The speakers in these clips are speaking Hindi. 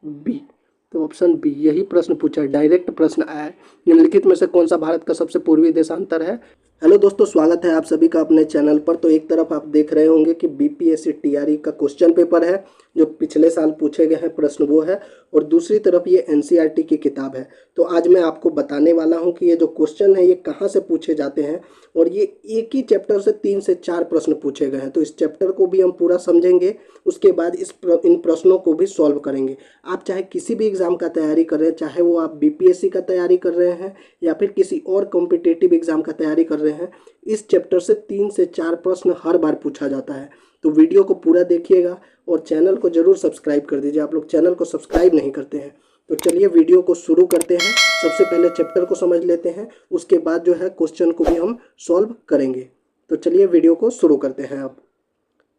बी। तो ऑप्शन बी यही प्रश्न पूछा है, डायरेक्ट प्रश्न आया है। निम्नलिखित में से कौन सा भारत का सबसे पूर्वी देशांतर है। हेलो दोस्तों, स्वागत है आप सभी का अपने चैनल पर। तो एक तरफ आप देख रहे होंगे कि बीपीएससी टीआरई का क्वेश्चन पेपर है जो पिछले साल पूछे गए हैं प्रश्न वो है, और दूसरी तरफ ये एनसीईआरटी की किताब है। तो आज मैं आपको बताने वाला हूं कि ये जो क्वेश्चन है ये कहाँ से पूछे जाते हैं, और ये एक ही चैप्टर से 3 से 4 प्रश्न पूछे गए हैं। तो इस चैप्टर को भी हम पूरा समझेंगे, उसके बाद इन प्रश्नों को भी सॉल्व करेंगे। आप चाहे किसी भी एग्जाम का तैयारी कर रहे हैं, चाहे वो आप बीपीएससी का तैयारी कर रहे हैं या फिर किसी और कॉम्पिटिटिव एग्जाम का तैयारी कर रहे हैं, इस चैप्टर से 3 से 4 प्रश्न हर बार पूछा जाता है। तो वीडियो को पूरा देखिएगा और चैनल को जरूर सब्सक्राइब कर दीजिए। आप लोग चैनल को सब्सक्राइब नहीं करते हैं। तो चलिए वीडियो को शुरू करते हैं। सबसे पहले चैप्टर को समझ लेते हैं, उसके बाद जो है क्वेश्चन को भी हम सॉल्व करेंगे। तो चलिए वीडियो को शुरू करते हैं अब।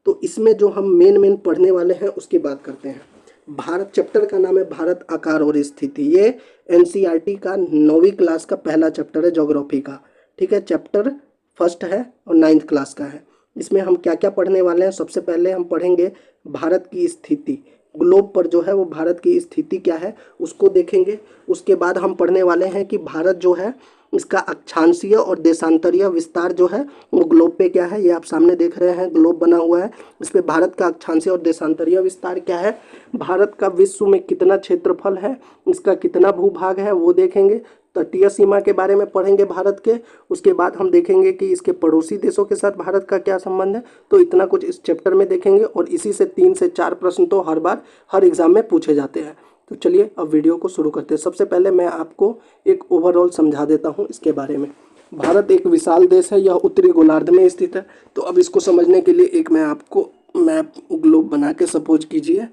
तो इसमें जो हम मेन पढ़ने वाले हैं उसकी बात करते हैं। भारत चैप्टर का नाम है भारत आकार और स्थिति। ये एनसीईआरटी का 9वीं क्लास का पहला चैप्टर है ज्योग्राफी का। ठीक है, चैप्टर फर्स्ट है और 9th क्लास का है। इसमें हम क्या क्या पढ़ने वाले हैं, सबसे पहले हम पढ़ेंगे भारत की स्थिति। ग्लोब पर जो है वो भारत की स्थिति क्या है उसको देखेंगे। उसके बाद हम पढ़ने वाले हैं कि भारत जो है इसका अक्षांशीय और देशांतरीय विस्तार जो है वो ग्लोब पे क्या है। ये आप सामने देख रहे हैं ग्लोब बना हुआ है, इस पे भारत का अक्षांशीय और देशांतरीय विस्तार क्या है। भारत का विश्व में कितना क्षेत्रफल है, इसका कितना भूभाग है वो देखेंगे। तटीय सीमा के बारे में पढ़ेंगे भारत के। उसके बाद हम देखेंगे कि इसके पड़ोसी देशों के साथ भारत का क्या संबंध है। तो इतना कुछ इस चैप्टर में देखेंगे, और इसी से 3 से 4 प्रश्न तो हर बार हर एग्जाम में पूछे जाते हैं। तो चलिए अब वीडियो को शुरू करते हैं। सबसे पहले मैं आपको एक ओवरऑल समझा देता हूँ इसके बारे में। भारत एक विशाल देश है, यह उत्तरी गोलार्ध में स्थित है। तो अब इसको समझने के लिए एक मैं आपको मैप ग्लोब बना के, सपोज कीजिए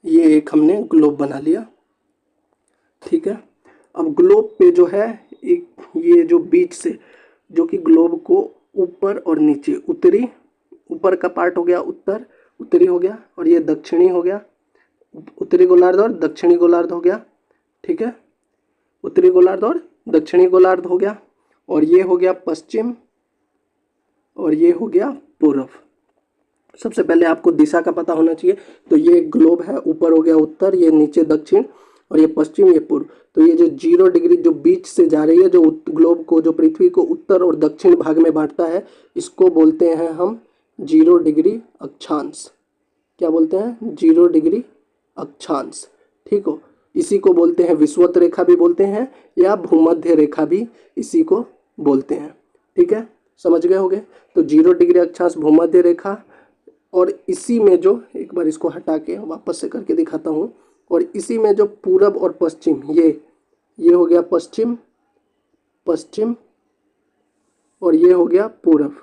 ये एक हमने ग्लोब बना लिया। ठीक है, अब ग्लोब पे जो है एक ये जो बीच से जो कि ग्लोब को ऊपर और नीचे, उत्तरी ऊपर का पार्ट हो गया उत्तर, उत्तरी हो गया, और ये दक्षिणी हो गया, उत्तरी गोलार्ध और दक्षिणी गोलार्ध हो गया। ठीक है, उत्तरी गोलार्ध और दक्षिणी गोलार्ध हो गया, और ये हो गया पश्चिम, और ये हो गया पूर्व। सबसे पहले आपको दिशा का पता होना चाहिए। तो ये ग्लोब है, ऊपर हो गया उत्तर, ये नीचे दक्षिण, और ये पश्चिम, ये पूर्व। तो ये जो 0 डिग्री जो बीच से जा रही है, जो ग्लोब को, जो पृथ्वी को उत्तर और दक्षिण भाग में बांटता है, इसको बोलते हैं हम 0 डिग्री अक्षांश। क्या बोलते हैं? 0 डिग्री अक्षांश। ठीक हो, इसी को बोलते हैं विषुवत रेखा भी बोलते हैं, या भूमध्य रेखा भी इसी को बोलते हैं। ठीक है, समझ गए होंगे। तो 0 डिग्री अक्षांश, भूमध्य रेखा, और इसी में जो, एक बार इसको हटा के वापस से करके दिखाता हूँ, और इसी में जो पूरब और पश्चिम, ये हो गया पश्चिम, पश्चिम, और ये हो गया पूरब।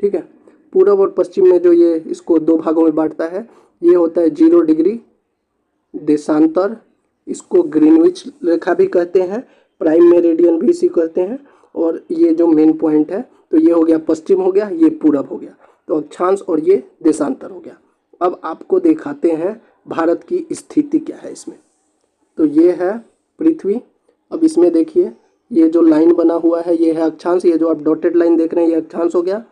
ठीक है, पूरब और पश्चिम में जो ये इसको 2 भागों में बांटता है, ये होता है 0 डिग्री देशांतर। इसको ग्रीनविच रेखा भी कहते हैं, प्राइम मेरिडियन भी इसी कहते हैं। और ये जो मेन पॉइंट है, तो ये हो गया पश्चिम हो गया, ये पूरब हो गया। तो अक्षांश और ये देशांतर हो गया। अब आपको दिखाते हैं भारत की स्थिति क्या है इसमें। तो ये है पृथ्वी। अब इसमें देखिए ये जो लाइन बना हुआ है ये है अक्षांश, ये जो आप डॉटेड लाइन देख रहे हैं ये अक्षांश हो गया,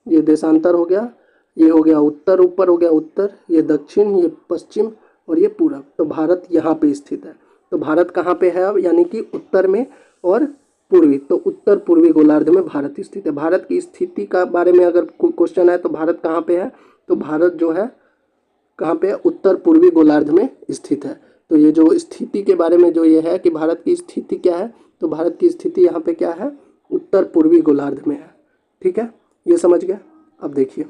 ये देशांतर हो गया, ये हो गया उत्तर, ऊपर हो गया उत्तर, ये दक्षिण, ये पश्चिम, और ये पूरब। तो भारत यहाँ पे स्थित है। तो भारत कहाँ पे है अब, यानी कि उत्तर में और पूर्वी। तो उत्तर पूर्वी गोलार्ध में भारत स्थित है। भारत की स्थिति का बारे में अगर क्वेश्चन है तो भारत कहाँ पे है, तो भारत जो है कहाँ पे है, उत्तर पूर्वी गोलार्ध में स्थित है। तो ये जो स्थिति के बारे में जो ये है कि भारत की स्थिति क्या है, तो भारत की स्थिति यहाँ पे क्या है, उत्तर पूर्वी गोलार्ध में है। ठीक है, ये समझ गया। अब देखिए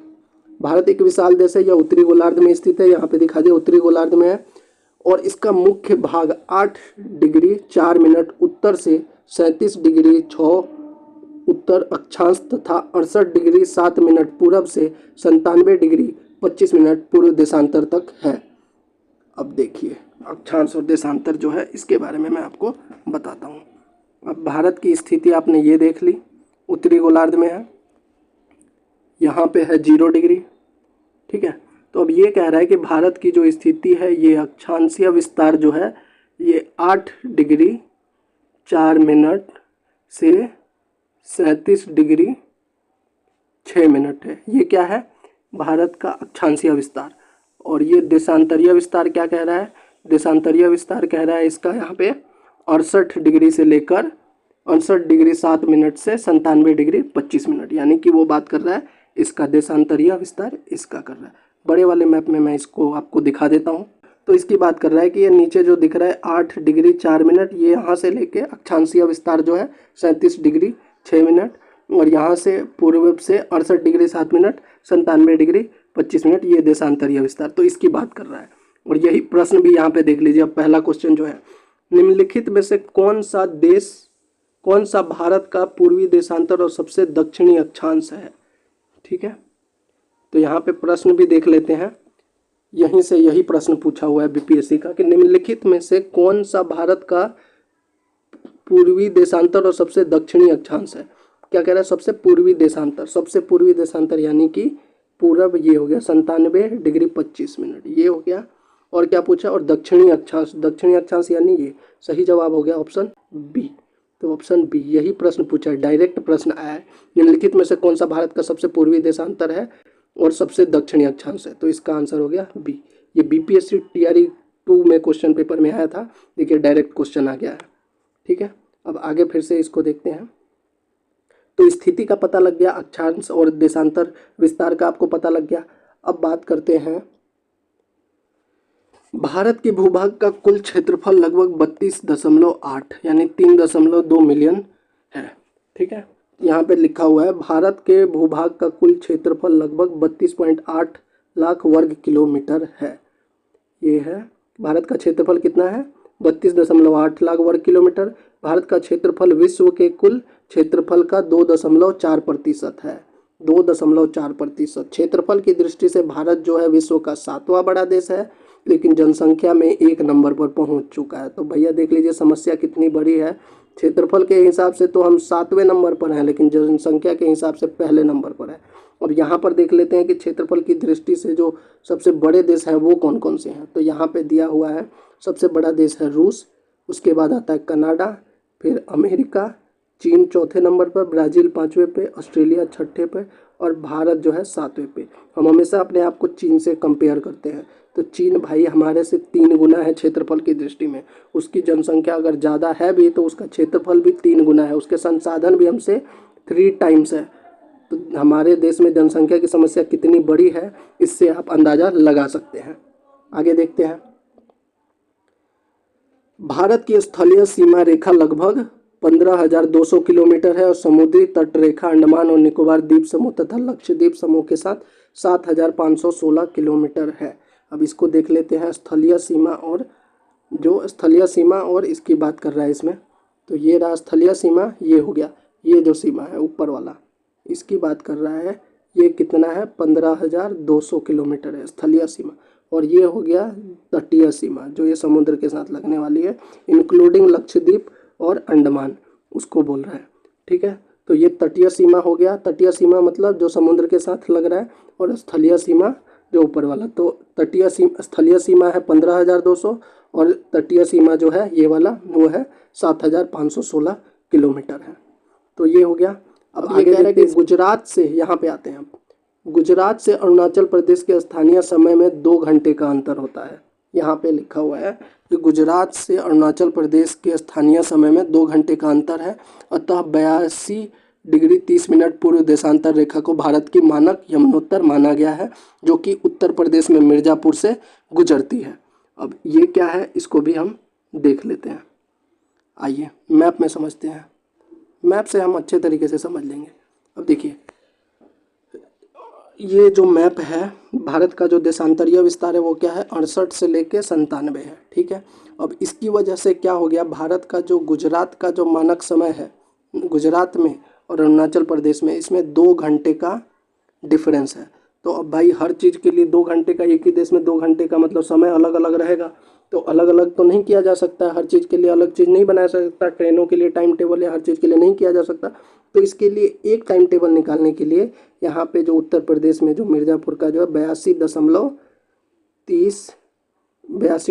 भारत एक विशाल देश है, यह उत्तरी गोलार्ध में स्थित है। यहाँ पे दिखा दिया उत्तरी गोलार्ध में है, और इसका मुख्य भाग 8 डिग्री 4 मिनट उत्तर से 37 डिग्री 6 उत्तर अक्षांश तथा 68 डिग्री 7 मिनट पूरब से 97 डिग्री 25 मिनट पूर्व देशांतर तक है। अब देखिए अक्षांश और देशांतर जो है इसके बारे में मैं आपको बताता हूँ। अब भारत की स्थिति आपने ये देख ली, उत्तरी गोलार्ध में है, यहाँ पे है 0 डिग्री। ठीक है, तो अब ये कह रहा है कि भारत की जो स्थिति है ये अक्षांशीय विस्तार जो है ये 8 डिग्री 4 मिनट से 37 डिग्री 6 मिनट है। ये क्या है, भारत का अक्षांशीय विस्तार। और ये देशांतरीय विस्तार क्या कह रहा है, देशांतरीय विस्तार कह रहा है इसका यहाँ पे 68 डिग्री से लेकर 68 डिग्री 7 मिनट से 97 डिग्री 25 मिनट, यानी कि वो बात कर रहा है इसका देशांतरीय विस्तार इसका कर रहा है। बड़े वाले मैप में मैं इसको आपको दिखा देता हूँ। तो इसकी बात कर रहा है कि ये नीचे जो दिख रहा है 8 डिग्री 4 मिनट, ये यहाँ से लेके अक्षांशीय विस्तार जो है 37 डिग्री 6 मिनट, और यहाँ से पूर्व से 68 डिग्री 7 मिनट 97 डिग्री 25 मिनट, ये देशांतरीय विस्तार। तो इसकी बात कर रहा है, और यही प्रश्न भी यहाँ पे देख लीजिए। अब पहला क्वेश्चन जो है, निम्नलिखित में से कौन सा भारत का पूर्वी देशांतर और सबसे दक्षिणी अक्षांश है? ठीक है, तो यहाँ पे प्रश्न भी देख लेते हैं। यहीं से यही प्रश्न पूछा हुआ है बीपीएससी का कि निम्नलिखित में से कौन सा भारत का पूर्वी देशांतर और सबसे दक्षिणी अक्षांश है? क्या कह रहा है? सबसे पूर्वी देशांतर यानी कि पूरब, ये हो गया 97 डिग्री 25 मिनट, ये हो गया। और क्या पूछा? और दक्षिणी अक्षांश यानी ये सही जवाब हो गया ऑप्शन बी। तो ऑप्शन बी यही प्रश्न पूछा है, डायरेक्ट प्रश्न आया है, निम्नलिखित में से कौन सा भारत का सबसे पूर्वी देशांतर है और सबसे दक्षिणी अक्षांश है? तो इसका आंसर हो गया बी। ये बीपीएससी टीआरई 2 में क्वेश्चन पेपर में आया था, देखिए डायरेक्ट क्वेश्चन आ गया है। ठीक है, अब आगे फिर से इसको देखते हैं। तो स्थिति का पता लग गया, अक्षांश और देशांतर विस्तार का आपको पता लग गया। अब बात करते हैं, भारत के भूभाग का कुल क्षेत्रफल लगभग 32.8 यानी 3.2 मिलियन है। ठीक है, यहाँ पे लिखा हुआ है भारत के भूभाग का कुल क्षेत्रफल लगभग 32.8 लाख वर्ग किलोमीटर है। ये है भारत का क्षेत्रफल कितना है? 32.8 लाख वर्ग किलोमीटर। भारत का क्षेत्रफल विश्व के कुल क्षेत्रफल का 2.4% है। 2.4%। क्षेत्रफल की दृष्टि से भारत जो है विश्व का 7वां बड़ा देश है, लेकिन जनसंख्या में 1 नंबर पर पहुंच चुका है। तो भैया देख लीजिए समस्या कितनी बड़ी है। क्षेत्रफल के हिसाब से तो हम 7वें नंबर पर हैं, लेकिन जनसंख्या के हिसाब से पहले नंबर पर है। और यहाँ पर देख लेते हैं कि क्षेत्रफल की दृष्टि से जो सबसे बड़े देश हैं वो कौन कौन से हैं। तो यहाँ पे दिया हुआ है सबसे बड़ा देश है रूस, उसके बाद आता है कनाडा, फिर अमेरिका, चीन चौथे नंबर पर, ब्राज़ील 5वें पे, ऑस्ट्रेलिया 6ठे पे, और भारत जो है 7वें पे। हम हमेशा अपने आप को चीन से कंपेयर करते हैं, तो चीन भाई हमारे से 3 गुना है क्षेत्रफल की दृष्टि में। उसकी जनसंख्या अगर ज़्यादा है भी तो उसका क्षेत्रफल भी 3 गुना है, उसके संसाधन भी हमसे 3 टाइम्स है। तो हमारे देश में जनसंख्या की समस्या कितनी बड़ी है इससे आप अंदाज़ा लगा सकते हैं। आगे देखते हैं, भारत की स्थलीय सीमा रेखा लगभग 15,200 किलोमीटर है और समुद्री तट रेखा अंडमान और निकोबार द्वीप समूह तथा लक्षद्वीप समूह के साथ 7,516 किलोमीटर है। अब इसको देख लेते हैं स्थलीय सीमा, और जो स्थलीय सीमा और इसकी बात कर रहा है इसमें, तो ये रहा स्थलीय सीमा, ये हो गया, ये जो सीमा है ऊपर वाला इसकी बात कर रहा है, ये कितना है? 15,200 किलोमीटर है स्थलीय सीमा। और ये हो गया तटीय सीमा, जो ये समुद्र के साथ लगने वाली है, इंक्लूडिंग लक्षद्वीप और अंडमान, उसको बोल रहा है। ठीक है, तो ये तटीय सीमा हो गया। तटीय सीमा मतलब जो समुद्र के साथ लग रहा है, और स्थलीय सीमा जो ऊपर वाला। तो स्थलीय सीमा है 15,200 और तटीय सीमा जो है ये वाला वो है 7,516 किलोमीटर है। तो ये हो गया। अब ये कह रहा है कि गुजरात से, यहाँ पे आते हैं, गुजरात से अरुणाचल प्रदेश के स्थानीय समय में 2 घंटे का अंतर होता है। यहाँ पे लिखा हुआ है कि गुजरात से अरुणाचल प्रदेश के स्थानीय समय में 2 घंटे का अंतर है, अतः 82 डिग्री 30 मिनट पूर्व देशांतर रेखा को भारत की मानक यमुनोत्तर माना गया है, जो कि उत्तर प्रदेश में मिर्ज़ापुर से गुजरती है। अब ये क्या है इसको भी हम देख लेते हैं। आइए मैप में समझते हैं, मैप से हम अच्छे तरीके से समझ लेंगे। अब देखिए ये जो मैप है भारत का, जो देशांतरीय विस्तार है वो क्या है? 68 से लेके 97 है। ठीक है, अब इसकी वजह से क्या हो गया, भारत का जो गुजरात का जो मानक समय है, गुजरात में और अरुणाचल प्रदेश में, इसमें 2 घंटे का डिफरेंस है। तो अब भाई हर चीज़ के लिए 2 घंटे का, एक ही देश में 2 घंटे का मतलब समय अलग अलग रहेगा। तो अलग अलग तो नहीं किया जा सकता, हर चीज़ के लिए अलग चीज़ नहीं बना सकता, ट्रेनों के लिए टाइम टेबल या हर चीज़ के लिए नहीं किया जा सकता। तो इसके लिए एक टाइम टेबल निकालने के लिए यहाँ पे जो उत्तर प्रदेश में जो मिर्ज़ापुर का जो है 82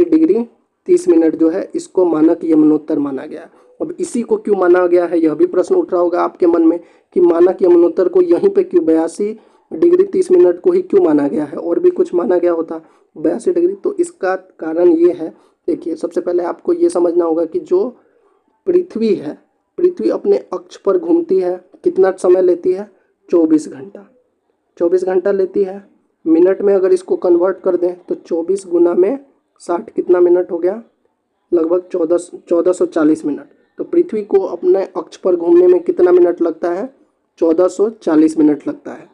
डिग्री 30 मिनट जो है, इसको मानक यमुनोत्तर माना गया। अब इसी को क्यों माना गया है, यह भी प्रश्न उठ रहा होगा आपके मन में कि मानक यमुनोत्तर को यहीं पे क्यों 82 डिग्री 30 मिनट को ही क्यों माना गया है, और भी कुछ माना गया होता 82 डिग्री। तो इसका कारण ये है देखिए सबसे पहले आपको ये समझना होगा कि जो पृथ्वी है, पृथ्वी अपने अक्ष पर घूमती है, कितना समय लेती है? 24 घंटा। 24 घंटा लेती है। मिनट में अगर इसको कन्वर्ट कर दें तो 24 गुना में 60 कितना मिनट हो गया? लगभग 1440 मिनट। तो पृथ्वी को अपने अक्ष पर घूमने में कितना मिनट लगता है? 1440 मिनट लगता है।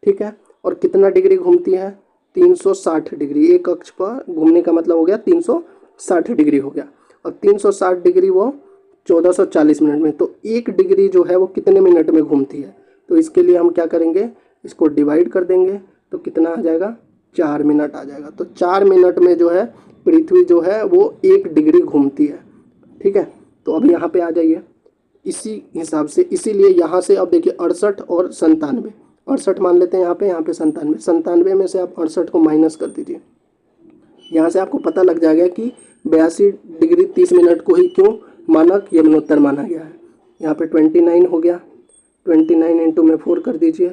ठीक है। और कितना डिग्री घूमती है? 360 डिग्री। एक अक्ष पर घूमने का मतलब हो गया 360 डिग्री हो गया। और 360 डिग्री वो 1440 मिनट में। तो 1 डिग्री जो है वो कितने मिनट में घूमती है? तो इसके लिए हम क्या करेंगे, इसको डिवाइड कर देंगे तो कितना आ जाएगा? 4 मिनट आ जाएगा। तो 4 मिनट में जो है पृथ्वी जो है वो 1 डिग्री घूमती है। ठीक है। तो अब यहाँ पे आ जाइए इसी हिसाब से, इसीलिए यहाँ से अब देखिए 68 और 97, 68 मान लेते हैं यहाँ पे 97, 97 में से आप 68 को माइनस कर दीजिए। यहाँ से आपको पता लग जाएगा कि 82 डिग्री 30 मिनट को ही क्यों मानक यमुनोत्तर माना गया है। यहाँ पे 29 हो गया, 29 इंटू में 4 कर दीजिए,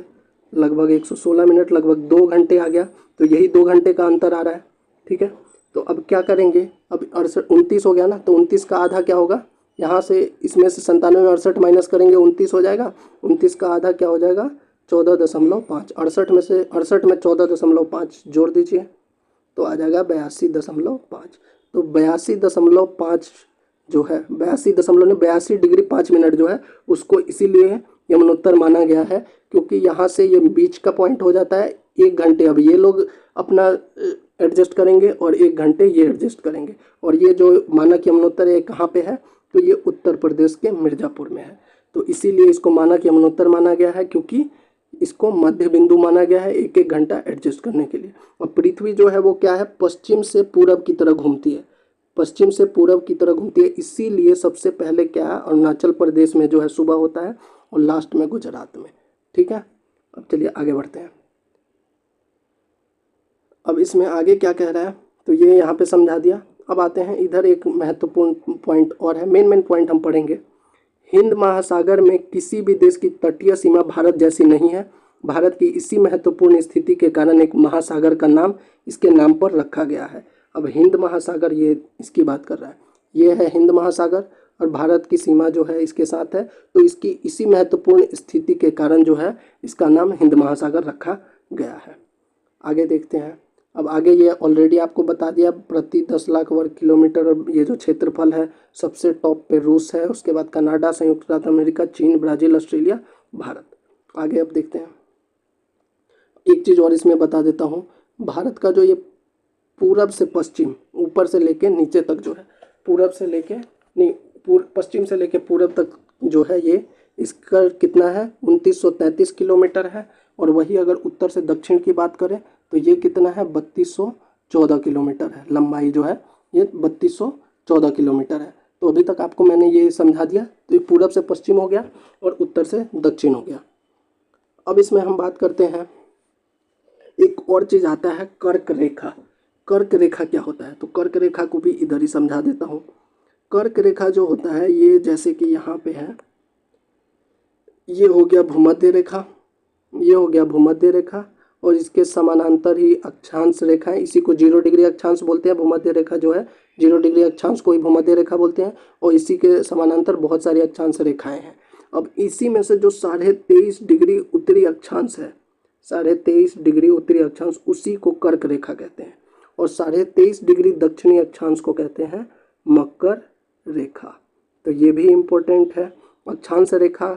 लगभग 116 मिनट, लगभग 2 घंटे आ गया। तो यही 2 घंटे का अंतर आ रहा है। ठीक है। तो अब क्या करेंगे, अब 29 हो गया ना, तो 29 का आधा क्या होगा? यहाँ से इसमें से 97 में 68 माइनस करेंगे 29 हो जाएगा। 29 का आधा क्या हो जाएगा? 14.5। 68 में से 68 में 14.5 जोड़ दीजिए तो आ जाएगा 82.5। तो 82.5 जो है 82 डिग्री 5 मिनट जो है उसको इसीलिए यमुनोत्तर माना गया है, क्योंकि यहाँ से ये बीच का पॉइंट हो जाता है 1 घंटे। अब ये लोग अपना एडजस्ट करेंगे और 1 घंटे ये एडजस्ट करेंगे। और ये जो मानक यमुनोत्तर है कहाँ पे है? तो ये उत्तर प्रदेश के मिर्ज़ापुर में है। तो इसीलिए इसको मानक यमुनोत्तर माना गया है, क्योंकि इसको मध्य बिंदु माना गया है 1-1 घंटा एडजस्ट करने के लिए। और पृथ्वी जो है वो क्या है? पश्चिम से पूरब की तरह घूमती है, पश्चिम से पूरब की तरह घूमती है। इसीलिए सबसे पहले क्या है, अरुणाचल प्रदेश में जो है सुबह होता है और लास्ट में गुजरात में। ठीक है। अब चलिए आगे बढ़ते हैं। अब इसमें आगे क्या कह रहा है तो ये यहाँ पे समझा दिया। अब आते हैं इधर, एक महत्वपूर्ण पॉइंट और है, मेन पॉइंट हम पढ़ेंगे। हिंद महासागर में किसी भी देश की तटीय सीमा भारत जैसी नहीं है। भारत की इसी महत्वपूर्ण स्थिति के कारण एक महासागर का नाम इसके नाम पर रखा गया है। अब हिंद महासागर, ये इसकी बात कर रहा है, ये है हिंद महासागर और भारत की सीमा जो है इसके साथ है। तो इसकी इसी महत्वपूर्ण स्थिति के कारण जो है इसका नाम हिंद महासागर रखा गया है। आगे देखते हैं। अब आगे ये ऑलरेडी आपको बता दिया, प्रति 10 लाख वर्ग किलोमीटर और ये जो क्षेत्रफल है सबसे टॉप पे रूस है, उसके बाद कनाडा, संयुक्त राज्य अमेरिका, चीन, ब्राज़ील, ऑस्ट्रेलिया, भारत। आगे अब देखते हैं। एक चीज़ और इसमें बता देता हूँ, भारत का जो ये पूरब से पश्चिम, ऊपर से लेके नीचे तक जो है, पूरब से लेके नहीं पश्चिम से लेके पूरब तक जो है ये इसका कितना है? 2933 किलोमीटर है। और वही अगर उत्तर से दक्षिण की बात करें तो ये कितना है? 3214 किलोमीटर है। लंबाई जो है ये 3214 किलोमीटर है। तो अभी तक आपको मैंने ये समझा दिया। तो ये पूरब से पश्चिम हो गया और उत्तर से दक्षिण हो गया। अब इसमें हम बात करते हैं, एक और चीज़ आता है कर्क रेखा। कर्क रेखा क्या होता है? तो कर्क रेखा को भी इधर ही समझा देता हूँ। कर्क रेखा जो होता है ये जैसे कि यहाँ पे है, ये हो गया भूमध्य रेखा, ये हो गया भूमध्य रेखा और इसके समानांतर ही अक्षांश रेखा है। इसी को 0 डिग्री अक्षांश बोलते हैं। भूमध्य रेखा जो है 0 डिग्री अक्षांश को ही भूमध्य रेखा बोलते हैं। और इसी के समानांतर बहुत सारी अक्षांश रेखाएं हैं। अब इसी में से जो 23.5 डिग्री उत्तरी अक्षांश है, 23.5 डिग्री उत्तरी अक्षांश, उसी को कर्क रेखा कहते हैं। और 23.5 डिग्री दक्षिणी अक्षांश को कहते हैं मकर रेखा। तो ये भी इम्पोर्टेंट है। अक्षांश रेखा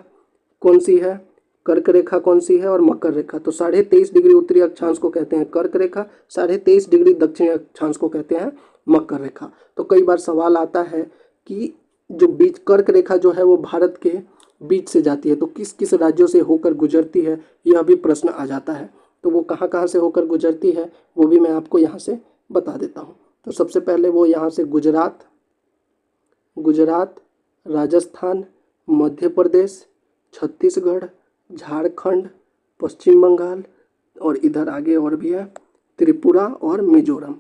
कौन सी है, कर्क रेखा कौन सी है और मकर रेखा। तो 23.5 डिग्री उत्तरी अक्षांश को कहते हैं कर्क रेखा, 23.5 डिग्री दक्षिणी अक्षांश को कहते हैं मकर रेखा। तो कई बार सवाल आता है कि जो बीच कर्क रेखा जो है वो भारत के बीच से जाती है, तो किस किस राज्यों से होकर गुजरती है, यह भी प्रश्न आ जाता है। तो वो कहाँ कहाँ से होकर गुजरती है वो भी मैं आपको यहाँ से बता देता हूँ। तो सबसे पहले वो यहाँ से गुजरात, राजस्थान, मध्य प्रदेश, छत्तीसगढ़, झारखंड, पश्चिम बंगाल और इधर आगे और भी है त्रिपुरा और मिजोरम।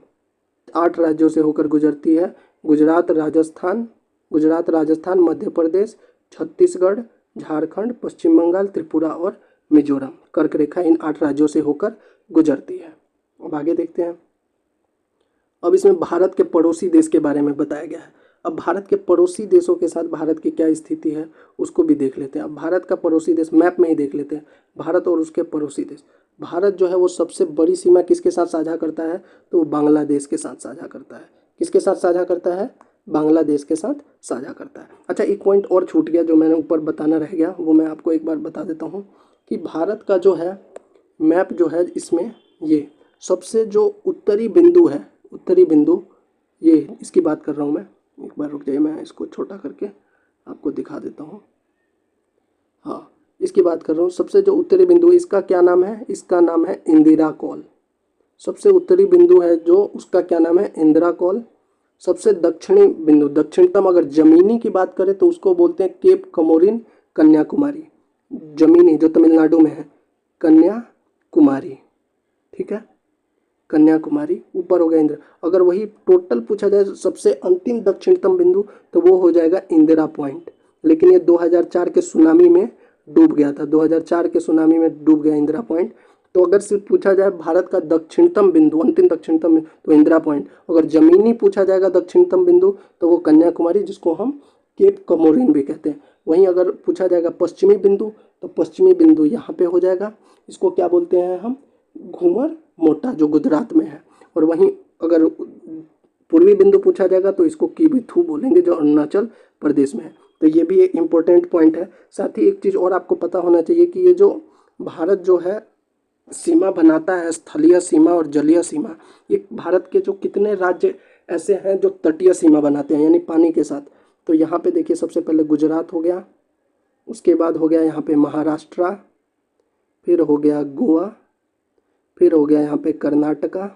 8 राज्यों से होकर गुजरती है। गुजरात, राजस्थान, मध्य प्रदेश, छत्तीसगढ़, झारखंड, पश्चिम बंगाल, त्रिपुरा और मिजोरम। कर्क रेखा इन 8 राज्यों से होकर गुजरती है। अब आगे देखते हैं। अब इसमें भारत के पड़ोसी देश के बारे में बताया गया है। अब भारत के पड़ोसी देशों के साथ भारत की क्या स्थिति है उसको भी देख लेते हैं। अब भारत का पड़ोसी देश मैप में ही देख लेते हैं, भारत और उसके पड़ोसी देश। भारत जो है वो सबसे बड़ी सीमा किसके साथ साझा करता है, तो वो बांग्लादेश के साथ साझा करता है। किसके साथ साझा करता है, बांग्लादेश के साथ साझा करता है। अच्छा, एक पॉइंट और छूट गया जो मैंने ऊपर बताना रह गया, वो मैं आपको एक बार बता देता हूँ कि भारत का जो है मैप जो है इसमें ये सबसे जो उत्तरी बिंदु है, उत्तरी बिंदु, ये इसकी बात कर रहा हूँ मैं। एक बार रुक जाइए, मैं इसको छोटा करके आपको दिखा देता हूँ। हाँ, इसकी बात कर रहा हूँ। सबसे जो उत्तरी बिंदु, इसका क्या नाम है, इसका नाम है इंदिरा कॉल। सबसे उत्तरी बिंदु है जो, उसका क्या नाम है, इंदिरा कॉल। सबसे दक्षिणी बिंदु, दक्षिणतम अगर जमीनी की बात करें तो उसको बोलते हैं केप कमोरिन कन्याकुमारी। जमीनी जो तमिलनाडु में है, कन्याकुमारी, ठीक है, कन्याकुमारी ऊपर हो गया इंदिरा। अगर वही टोटल पूछा जाए सबसे अंतिम दक्षिणतम बिंदु तो वो हो जाएगा इंदिरा पॉइंट, लेकिन ये 2004 के सुनामी में डूब गया था, 2004 के सुनामी में डूब गया इंदिरा पॉइंट। तो अगर सिर्फ पूछा जाए भारत का दक्षिणतम बिंदु, अंतिम दक्षिणतम बिंदु, तो इंदिरा पॉइंट। अगर जमीनी पूछा जाएगा दक्षिणतम बिंदु तो वो कन्याकुमारी, जिसको हम केप कमोरिन भी कहते हैं। वहीं अगर पूछा जाएगा पश्चिमी बिंदु तो पश्चिमी बिंदु यहाँ पे हो जाएगा, इसको क्या बोलते हैं हम, घूमर मोटा, जो गुजरात में है। और वहीं अगर पूर्वी बिंदु पूछा जाएगा तो इसको कीबीथू बोलेंगे, जो अरुणाचल प्रदेश में है। तो ये भी एक इम्पोर्टेंट पॉइंट है। साथ ही एक चीज़ और आपको पता होना चाहिए कि ये जो भारत जो है सीमा बनाता है, स्थलीय सीमा और जलीय सीमा, ये भारत के जो कितने राज्य ऐसे हैं जो तटीय सीमा बनाते हैं, यानी पानी के साथ। तो यहाँ पे देखिए, सबसे पहले गुजरात हो गया, उसके बाद हो गया यहाँ पे महाराष्ट्र, फिर हो गया गोवा, फिर हो गया यहाँ पे कर्नाटका,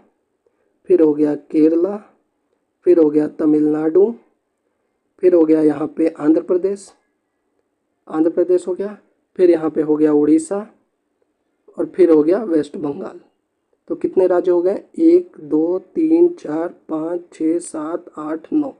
फिर हो गया केरला, फिर हो गया तमिलनाडु, फिर हो गया यहाँ पे आंध्र प्रदेश, आंध्र प्रदेश हो गया, फिर यहाँ पे हो गया उड़ीसा, और फिर हो गया वेस्ट बंगाल। तो कितने राज्य हो गए, 1 2 3 4 5 6 7 8 9।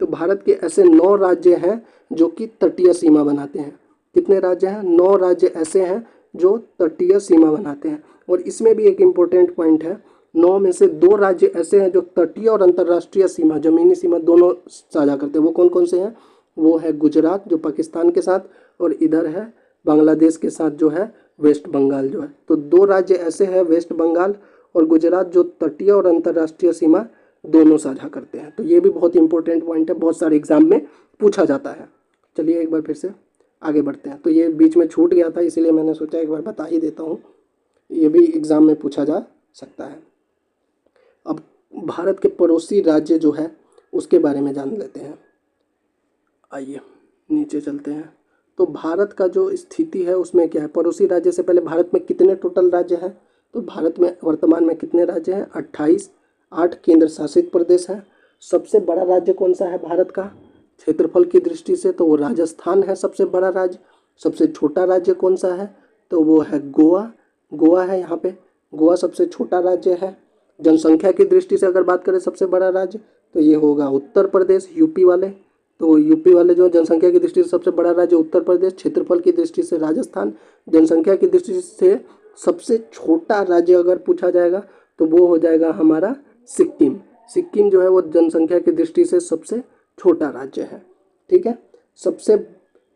तो भारत के ऐसे 9 राज्य हैं जो कि तटीय सीमा बनाते हैं। कितने राज्य हैं, 9 राज्य ऐसे हैं जो तटीय सीमा बनाते हैं। और इसमें भी एक इम्पोर्टेंट पॉइंट है, 9 में से 2 राज्य ऐसे हैं जो तटीय और अंतर्राष्ट्रीय सीमा, जमीनी सीमा दोनों साझा करते हैं। वो कौन कौन से हैं, वो है गुजरात जो पाकिस्तान के साथ, और इधर है बांग्लादेश के साथ जो है वेस्ट बंगाल जो है। तो 2 राज्य ऐसे हैं, वेस्ट बंगाल और गुजरात, जो तटीय और अंतर्राष्ट्रीय सीमा दोनों साझा करते हैं। तो ये भी बहुत इंपॉर्टेंट पॉइंट है, बहुत सारे एग्जाम में पूछा जाता है। चलिए एक बार फिर से आगे बढ़ते हैं। तो ये बीच में छूट गया था, इसीलिए मैंने सोचा एक बार बता ही देता हूँ, ये भी एग्जाम में पूछा जा सकता है। अब भारत के पड़ोसी राज्य जो है उसके बारे में जान लेते हैं। आइए नीचे चलते हैं। तो भारत का जो स्थिति है उसमें क्या है, पड़ोसी राज्य से पहले भारत में कितने टोटल राज्य हैं, तो भारत में वर्तमान में कितने राज्य हैं, 28, 8 केंद्र शासित प्रदेश हैं। सबसे बड़ा राज्य कौन सा है भारत का क्षेत्रफल की दृष्टि से, तो वो राजस्थान है सबसे बड़ा राज्य। सबसे छोटा राज्य कौन सा है, तो वो है गोवा, गोवा है यहाँ पे, गोवा सबसे छोटा राज्य है। जनसंख्या की दृष्टि से अगर बात करें सबसे बड़ा राज्य तो ये होगा उत्तर प्रदेश, यूपी वाले। तो यूपी वाले जो जनसंख्या की दृष्टि से सबसे बड़ा राज्य उत्तर प्रदेश, क्षेत्रफल की दृष्टि से राजस्थान, जनसंख्या की दृष्टि से सबसे छोटा राज्य अगर पूछा जाएगा तो वो हो जाएगा हमारा सिक्किम। सिक्किम जो है वो जनसंख्या की दृष्टि से सबसे छोटा राज्य है, ठीक है। सबसे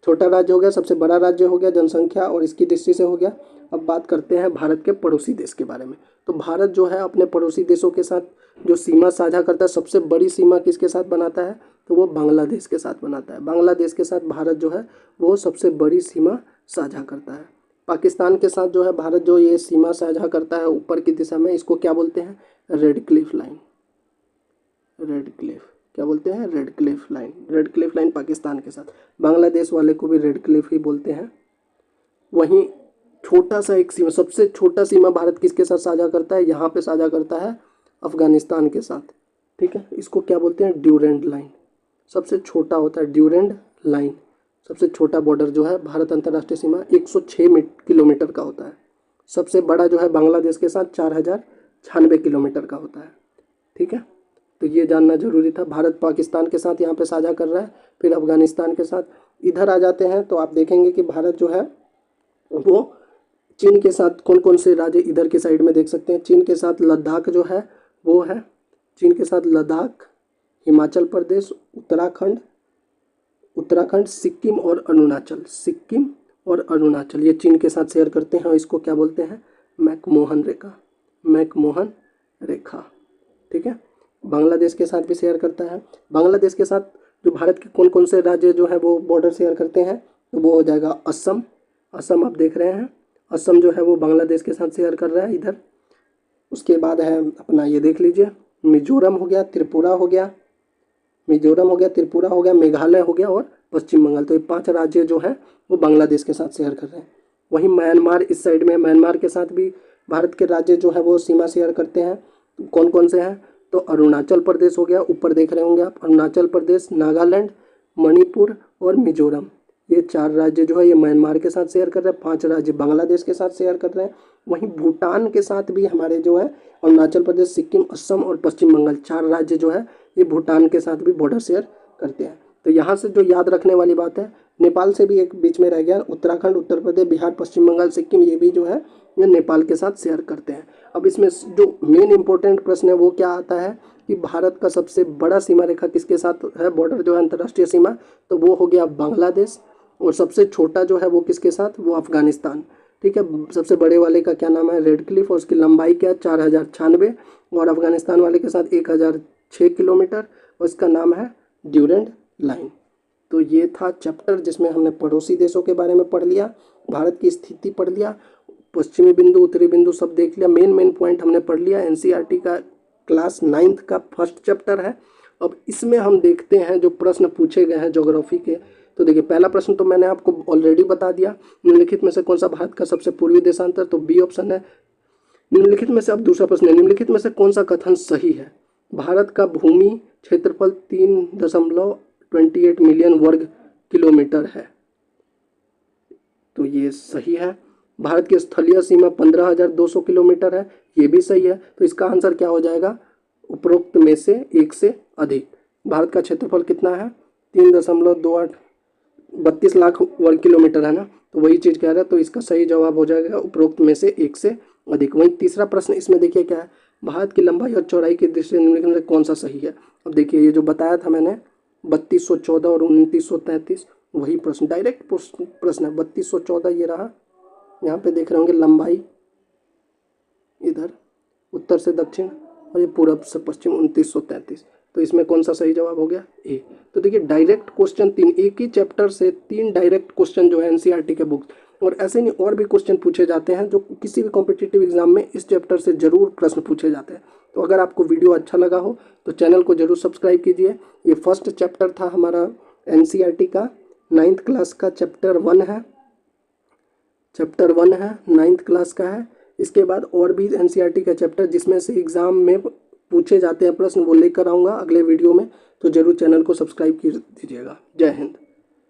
छोटा राज्य हो गया, सबसे बड़ा राज्य हो गया जनसंख्या और इसकी दृष्टि से हो गया। अब बात करते हैं भारत के पड़ोसी देश के बारे में। तो भारत जो है अपने पड़ोसी देशों के साथ जो सीमा साझा करता है, सबसे बड़ी सीमा किसके साथ बनाता है, तो वो बांग्लादेश के साथ बनाता है। बांग्लादेश के साथ भारत जो है वो सबसे बड़ी सीमा साझा करता है। पाकिस्तान के साथ जो है भारत जो ये सीमा साझा करता है ऊपर की दिशा में, इसको क्या बोलते हैं, red Cliff line. Red Cliff क्या बोलते हैं, red Cliff line. Red Cliff line Pakistan के साथ, बांग्लादेश वाले को भी रेड क्लिफ ही बोलते हैं। वहीं छोटा सा एक सीमा, सबसे छोटा सीमा भारत किसके साथ साझा करता है, यहाँ पे साझा करता है अफगानिस्तान के साथ, ठीक है। इसको क्या बोलते हैं, ड्यूरेंड लाइन। सबसे छोटा होता है ड्यूरेंड लाइन। सबसे छोटा बॉर्डर जो है भारत अंतर्राष्ट्रीय सीमा 106 किलोमीटर का होता है। सबसे बड़ा जो है बांग्लादेश के साथ 4096 किलोमीटर का होता है, ठीक है। तो ये जानना जरूरी था। भारत पाकिस्तान के साथ यहाँ पे साझा कर रहा है, फिर अफगानिस्तान के साथ। इधर आ जाते हैं तो आप देखेंगे कि भारत जो है वो चीन के साथ कौन कौन से राज्य इधर के साइड में देख सकते हैं। चीन के साथ लद्दाख जो है वो है, चीन के साथ लद्दाख, हिमाचल प्रदेश, उत्तराखंड, सिक्किम और अरुणाचल ये चीन के साथ शेयर करते हैं और इसको क्या बोलते हैं? मैकमोहन रेखा। ठीक है। बांग्लादेश के साथ भी शेयर करता है। बांग्लादेश के साथ जो भारत के कौन कौन से राज्य जो है वो बॉर्डर शेयर करते हैं, तो वो हो जाएगा असम आप देख रहे हैं, असम जो है वो बांग्लादेश के साथ शेयर कर रहा है इधर। उसके बाद है अपना ये देख लीजिए, मिजोरम हो गया, त्रिपुरा हो गया, मेघालय हो गया और पश्चिम बंगाल। तो ये 5 राज्य जो है वो बांग्लादेश के साथ शेयर कर रहे हैं। वहीं म्यांमार इस साइड में, म्यांमार के साथ भी भारत के राज्य जो है वो सीमा शेयर करते हैं। कौन कौन से हैं? तो अरुणाचल प्रदेश हो गया, ऊपर देख रहे होंगे आप, अरुणाचल प्रदेश, नागालैंड, मणिपुर और मिजोरम। ये 4 राज्य जो है ये म्यांमार के साथ शेयर कर रहे हैं। 5 राज्य बांग्लादेश के साथ शेयर कर रहे हैं। वहीं भूटान के साथ भी हमारे जो है अरुणाचल प्रदेश, सिक्किम, असम और पश्चिम बंगाल 4 राज्य जो है ये भूटान के साथ भी बॉर्डर शेयर करते हैं। तो यहाँ से जो याद रखने वाली बात है, नेपाल से भी एक बीच में रह गया, उत्तराखंड, उत्तर प्रदेश, बिहार, पश्चिम बंगाल, सिक्किम ये भी जो है ये नेपाल के साथ शेयर करते हैं। अब इसमें जो मेन इंपॉर्टेंट प्रश्न है वो क्या आता है कि भारत का सबसे बड़ा सीमा रेखा किसके साथ है, बॉर्डर जो है अंतर्राष्ट्रीय सीमा, तो वो हो गया बांग्लादेश। और सबसे छोटा जो है वो किसके साथ, वो अफगानिस्तान। ठीक है। सबसे बड़े वाले का क्या नाम है, रेड क्लिफ, और उसकी लंबाई क्या है 4096, और अफगानिस्तान वाले के साथ 1006 किलोमीटर, और इसका नाम है ड्यूरेंड लाइन। तो ये था चैप्टर जिसमें हमने पड़ोसी देशों के बारे में पढ़ लिया, भारत की स्थिति पढ़ लिया, पश्चिमी बिंदु, उत्तरी बिंदु सब देख लिया, मेन पॉइंट हमने पढ़ लिया। एनसीईआरटी का क्लास 9th का फर्स्ट चैप्टर है। अब इसमें हम देखते हैं जो प्रश्न पूछे गए हैं ज्योग्राफी के। तो देखिए, पहला प्रश्न तो मैंने आपको ऑलरेडी बता दिया, निम्नलिखित में से कौन सा भारत का सबसे पूर्वी देशांतर, तो बी ऑप्शन है। निम्नलिखित में से, अब दूसरा प्रश्न है, निम्नलिखित में से कौन सा कथन सही है? भारत का भूमि क्षेत्रफल 3.28 मिलियन वर्ग किलोमीटर है, तो ये सही है। भारत की स्थलीय सीमा 15,200 किलोमीटर है, ये भी सही है। तो इसका आंसर क्या हो जाएगा? उपरोक्त में से एक से अधिक। भारत का क्षेत्रफल कितना है? 3.32 लाख वर्ग किलोमीटर है ना, तो वही चीज़ कह रहा है। तो इसका सही जवाब हो जाएगा उपरोक्त में से एक से अधिक। वहीं तीसरा प्रश्न इसमें देखिए क्या है, भारत की लंबाई और चौड़ाई की दृष्टि से निम्नलिखित में कौन सा सही है? अब देखिए, ये जो बताया था मैंने 3214 और 2933, वही प्रश्न, डायरेक्ट प्रश्न है। 3214 ये रहा, यहाँ पे देख रहे होंगे लंबाई इधर उत्तर से दक्षिण, और ये पूरब से पश्चिम 2933। तो इसमें कौन सा सही जवाब हो गया? ए। तो देखिए, डायरेक्ट क्वेश्चन 3, एक ही चैप्टर से 3 डायरेक्ट क्वेश्चन जो है एनसीईआरटी के बुक्स, और ऐसे नहीं और भी क्वेश्चन पूछे जाते हैं जो किसी भी कॉम्पिटिटिव एग्जाम में इस चैप्टर से जरूर प्रश्न पूछे जाते हैं। तो अगर आपको वीडियो अच्छा लगा हो तो चैनल को जरूर सब्सक्राइब कीजिए। ये फर्स्ट चैप्टर था हमारा एनसीईआरटी का 9th क्लास का, चैप्टर 1 है, 9th क्लास का है। इसके बाद और भी एनसीईआरटी का चैप्टर जिसमें से एग्जाम में पूछे जाते हैं प्रश्न, वो लेकर आऊँगा अगले वीडियो में। तो जरूर चैनल को सब्सक्राइब कीजिएगा। जय हिंद।